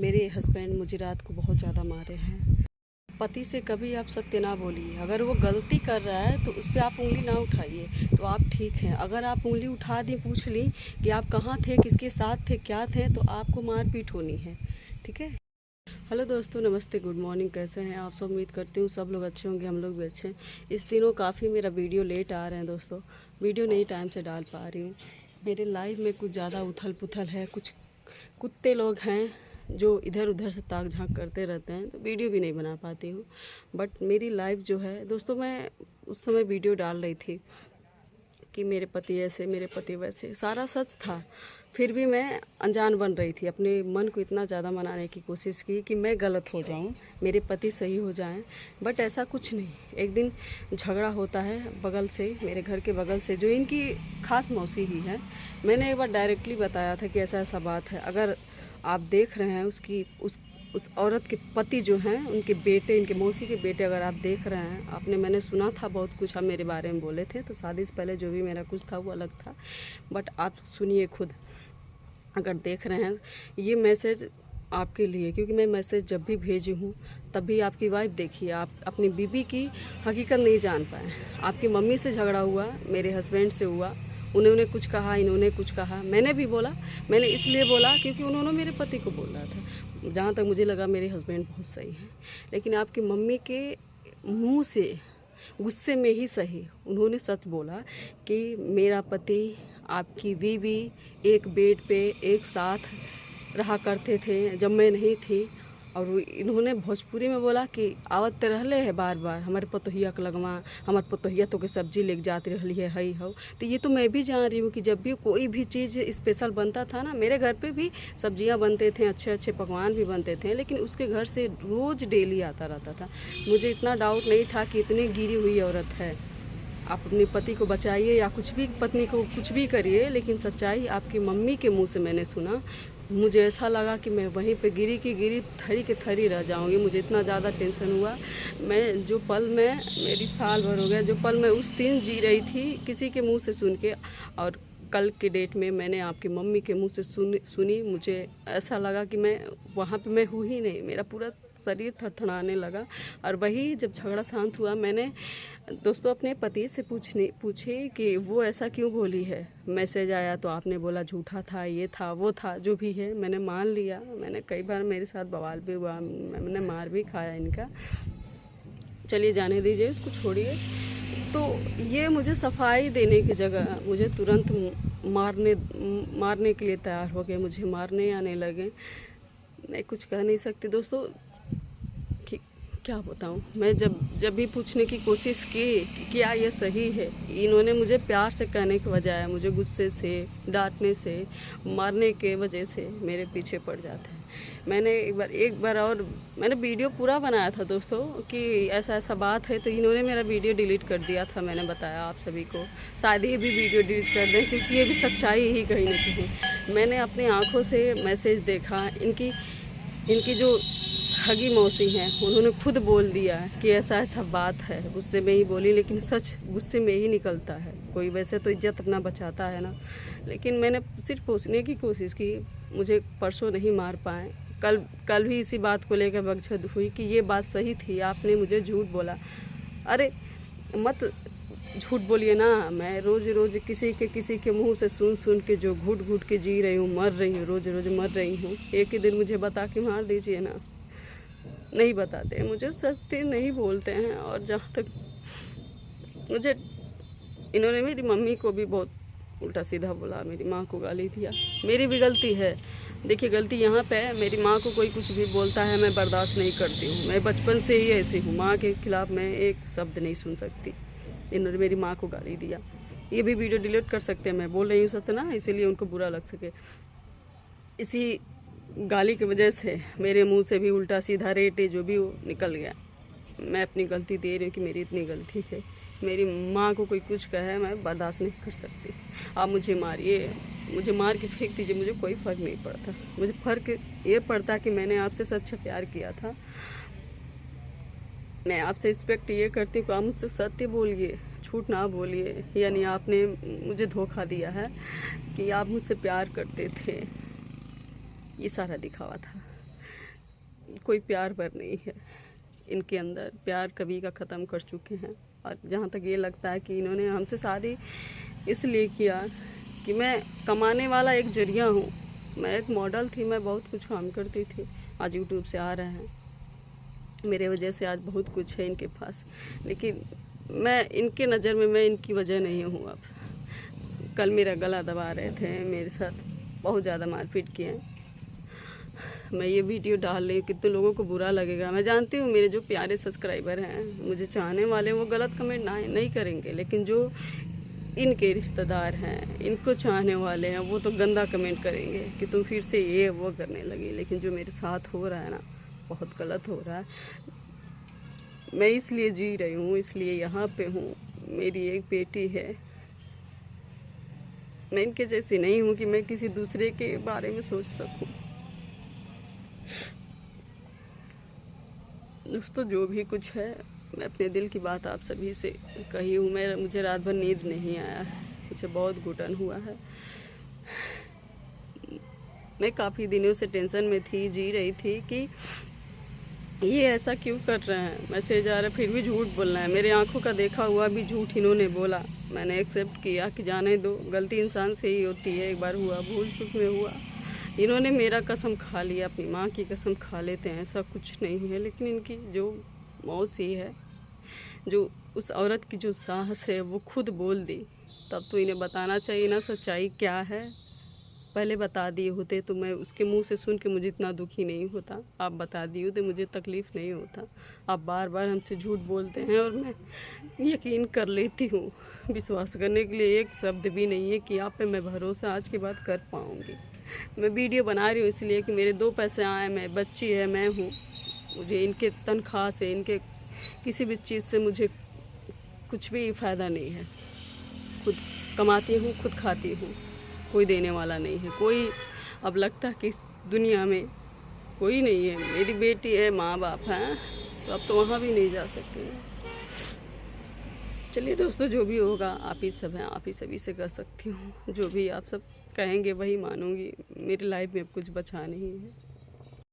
मेरे हस्बैंड मुझे रात को बहुत ज़्यादा मारे हैं। पति से कभी आप सत्य ना बोलिए। अगर वो गलती कर रहा है तो उस पर आप उंगली ना उठाइए, तो आप ठीक हैं। अगर आप उंगली उठा दी, पूछ ली कि आप कहाँ थे, किसके साथ थे, क्या थे, तो आपको मारपीट होनी है। ठीक है। हेलो दोस्तों, नमस्ते, गुड मॉर्निंग। कैसे हैं आप सब? उम्मीद करती हूँ सब लोग अच्छे होंगे, हम लोग भी अच्छे हैं। इस दिनों काफ़ी मेरा वीडियो लेट आ रहे हैं दोस्तों, वीडियो नहीं टाइम से डाल पा रही हूँ। मेरे लाइफ में कुछ ज़्यादा उथल पुथल है, कुछ कुत्ते लोग हैं जो इधर उधर से ताक झांक करते रहते हैं, तो वीडियो भी नहीं बना पाती हूँ। बट मेरी लाइफ जो है दोस्तों, मैं उस समय वीडियो डाल रही थी कि मेरे पति ऐसे, मेरे पति वैसे, सारा सच था। फिर भी मैं अनजान बन रही थी। अपने मन को इतना ज़्यादा मनाने की कोशिश की कि मैं गलत हो जाऊं, मेरे पति सही हो जाएं। बट ऐसा कुछ नहीं। एक दिन झगड़ा होता है बगल से, मेरे घर के बगल से, जो इनकी खास मौसी ही है। मैंने एक बार डायरेक्टली बताया था कि ऐसा ऐसा बात है। अगर आप देख रहे हैं उस औरत के पति जो हैं, उनके बेटे, इनके मौसी के बेटे, अगर आप देख रहे हैं, मैंने सुना था बहुत कुछ, आप मेरे बारे में बोले थे, तो शादी से पहले जो भी मेरा कुछ था वो अलग था। बट आप सुनिए खुद, अगर देख रहे हैं ये मैसेज आपके लिए, क्योंकि मैं मैसेज जब भी भेजी हूँ तभी आपकी वाइफ देखिए, आप अपनी बीबी की हकीकत नहीं जान पाए। आपकी मम्मी से झगड़ा हुआ, मेरे हस्बैंड से हुआ, उन्होंने कुछ कहा, इन्होंने कुछ कहा, मैंने भी बोला। मैंने इसलिए बोला क्योंकि उन्होंने मेरे पति को बोला था। जहाँ तक मुझे लगा मेरे हस्बैंड बहुत सही हैं, लेकिन आपकी मम्मी के मुंह से गुस्से में ही सही उन्होंने सच बोला कि मेरा पति, आपकी बीवी एक बेड पे एक साथ रहा करते थे जब मैं नहीं थी। और इन्होंने भोजपुरी में बोला कि आवत रहले है बार बार हमारे पतोहिया के लगवा, हमारे पतोहिया तो के सब्जी लेके जाती रही है, हई हो। तो ये तो मैं भी जान रही हूँ कि जब भी कोई भी चीज़ स्पेशल बनता था ना, मेरे घर पे भी सब्जियाँ बनते थे, अच्छे अच्छे पकवान भी बनते थे, लेकिन उसके घर से रोज़ डेली आता रहता था। मुझे इतना डाउट नहीं था कि इतनी गिरी हुई औरत है। आप अपने पति को बचाइए या कुछ भी, पत्नी को कुछ भी करिए, लेकिन सच्चाई आपकी मम्मी के मुंह से मैंने सुना। मुझे ऐसा लगा कि मैं वहीं पे गिरी की गिरी, थरी के थरी रह जाऊंगी। मुझे इतना ज़्यादा टेंशन हुआ। मैं जो पल में, मेरी साल भर हो गया, जो पल मैं उस दिन जी रही थी किसी के मुंह से सुन के, और कल के डेट में मैंने आपकी मम्मी के मुंह से सुनी, मुझे ऐसा लगा कि मैं वहाँ पे मैं हूँ ही नहीं। मेरा पूरा शरीर थरथराने लगा। और वही जब झगड़ा शांत हुआ, मैंने दोस्तों अपने पति से पूछी कि वो ऐसा क्यों बोली है। मैसेज आया तो आपने बोला झूठा था, ये था, वो था, जो भी है मैंने मान लिया। मैंने कई बार मेरे साथ बवाल भी हुआ, मैंने मार भी खाया इनका। चलिए जाने दीजिए, इसको छोड़िए। तो ये मुझे सफाई देने की जगह मुझे तुरंत मारने के लिए तैयार हो गए, मुझे मारने आने लगे। मैं कुछ कह नहीं सकती दोस्तों, क्या बताऊँ। मैं जब भी पूछने की कोशिश की कि क्या ये सही है, इन्होंने मुझे प्यार से कहने के बजाय मुझे गुस्से से, डांटने से, मारने के वजह से मेरे पीछे पड़ जाते हैं। मैंने एक बार और मैंने वीडियो पूरा बनाया था दोस्तों कि ऐसा ऐसा बात है, तो इन्होंने मेरा वीडियो डिलीट कर दिया था। मैंने बताया आप सभी को, शायद ये भी वीडियो डिलीट कर दें, क्योंकि ये भी सच्चाई ही कहीं ना कहीं। मैंने अपनी आँखों से मैसेज देखा। इनकी जो हगी मौसी हैं, उन्होंने खुद बोल दिया कि ऐसा ऐसा बात है। गुस्से में ही बोली, लेकिन सच गुस्से में ही निकलता है। कोई वैसे तो इज्जत अपना बचाता है ना, लेकिन मैंने सिर्फ पूछने की कोशिश की। मुझे परसों नहीं मार पाए। कल भी इसी बात को लेकर बकझक हुई कि ये बात सही थी, आपने मुझे झूठ बोला। अरे मत झूठ बोलिए ना। मैं रोज़ रोज़ किसी के मुंह से सुन के जो घुट घुट के जी रही हूँ, मर रही हूँ, रोज़ रोज़ मर रही हूँ। एक ही दिन मुझे बता के मार दीजिए ना। नहीं बताते, मुझे सत्य नहीं बोलते हैं। और जहाँ तक मुझे, इन्होंने मेरी मम्मी को भी बहुत उल्टा सीधा बोला, मेरी माँ को गाली दिया। मेरी भी गलती है। देखिए गलती यहाँ पे है, मेरी माँ को कोई कुछ भी बोलता है मैं बर्दाश्त नहीं करती हूँ। मैं बचपन से ही ऐसी हूँ, माँ के खिलाफ मैं एक शब्द नहीं सुन सकती। इन्होंने मेरी माँ को गाली दिया। ये भी वीडियो डिलीट कर सकते हैं, मैं बोल रही हूँ सत्य ना, इसीलिए उनको बुरा लग सके। इसी गाली की वजह से मेरे मुंह से भी उल्टा सीधा रेटे जो भी वो निकल गया। मैं अपनी गलती दे रही हूँ कि मेरी इतनी गलती है। मेरी माँ को कोई कुछ कहे मैं बर्दाश्त नहीं कर सकती। आप मुझे मारिए, मुझे मार के फेंक दीजिए, मुझे कोई फ़र्क नहीं पड़ता। मुझे फ़र्क ये पड़ता कि मैंने आपसे सच्चा प्यार किया था। मैं आपसे एक्सपेक्ट ये करती हूँ कि आप मुझसे सत्य बोलिए, झूठ ना बोलिए। यानी आपने मुझे धोखा दिया है कि आप मुझसे प्यार करते थे, ये सारा दिखावा था। कोई प्यार पर नहीं है इनके अंदर, प्यार कभी का ख़त्म कर चुके हैं। और जहाँ तक ये लगता है कि इन्होंने हमसे शादी इसलिए किया कि मैं कमाने वाला एक जरिया हूँ। मैं एक मॉडल थी, मैं बहुत कुछ काम करती थी, आज यूट्यूब से आ रहे हैं, मेरे वजह से आज बहुत कुछ है इनके पास, लेकिन मैं इनके नज़र में मैं इनकी वजह नहीं हूँ। अब कल मेरा गला दबा रहे थे, मेरे साथ बहुत ज़्यादा मारपीट किए। मैं ये वीडियो डाल रही हूँ, कितने लोगों को बुरा लगेगा मैं जानती हूँ। मेरे जो प्यारे सब्सक्राइबर हैं, मुझे चाहने वाले, वो गलत कमेंट नहीं करेंगे, लेकिन जो इनके रिश्तेदार हैं, इनको चाहने वाले हैं, वो तो गंदा कमेंट करेंगे कि तुम फिर से ये वो करने लगी। लेकिन जो मेरे साथ हो रहा है ना, बहुत गलत हो रहा है। मैं इसलिए जी रही हूँ, इसलिए यहाँ पे हूँ। मेरी एक बेटी है, मैं इनके जैसी नहीं हूँ कि मैं किसी दूसरे के बारे में सोच सकूँ। दोस्तों, जो भी कुछ है, मैं अपने दिल की बात आप सभी से कही हूँ। मुझे रात भर नींद नहीं आया, मुझे बहुत घुटन हुआ है। मैं काफ़ी दिनों से टेंशन में थी, जी रही थी कि ये ऐसा क्यों कर रहे हैं, मैसेज आ रहा है फिर भी झूठ बोलना है। मेरे आंखों का देखा हुआ भी झूठ इन्होंने बोला, मैंने एक्सेप्ट किया कि जाने दो, गलती इंसान से ही होती है, एक बार हुआ, भूल चूक में हुआ। इन्होंने मेरा कसम खा लिया, अपनी माँ की कसम खा लेते हैं, ऐसा कुछ नहीं है। लेकिन इनकी जो मौसी है, जो उस औरत की जो साहस है, वो खुद बोल दी, तब तो इन्हें बताना चाहिए ना सच्चाई क्या है। पहले बता दिए होते तो मैं उसके मुंह से सुन के मुझे इतना दुखी नहीं होता। आप बता दिए होते, मुझे तकलीफ़ नहीं होता। आप बार बार हमसे झूठ बोलते हैं और मैं यकीन कर लेती हूँ। विश्वास करने के लिए एक शब्द भी नहीं है कि आप पे मैं भरोसा आज के बाद कर पाऊँगी। मैं वीडियो बना रही हूँ इसलिए कि मेरे 2 पैसे आए, मैं बच्ची है, मैं हूँ, मुझे इनके तनख्वाह से, इनके किसी भी चीज़ से मुझे कुछ भी फ़ायदा नहीं है। खुद कमाती हूँ, खुद खाती हूँ, कोई देने वाला नहीं है। कोई अब लगता है कि इस दुनिया में कोई नहीं है। मेरी बेटी है, माँ बाप हैं, तो अब तो वहाँ भी नहीं जा सकती। चलिए दोस्तों, जो भी होगा आप ही सब हैं, आप ही सभी से कर सकती हूँ। जो भी आप सब कहेंगे वही मानूंगी। मेरी लाइफ में अब कुछ बचा नहीं है।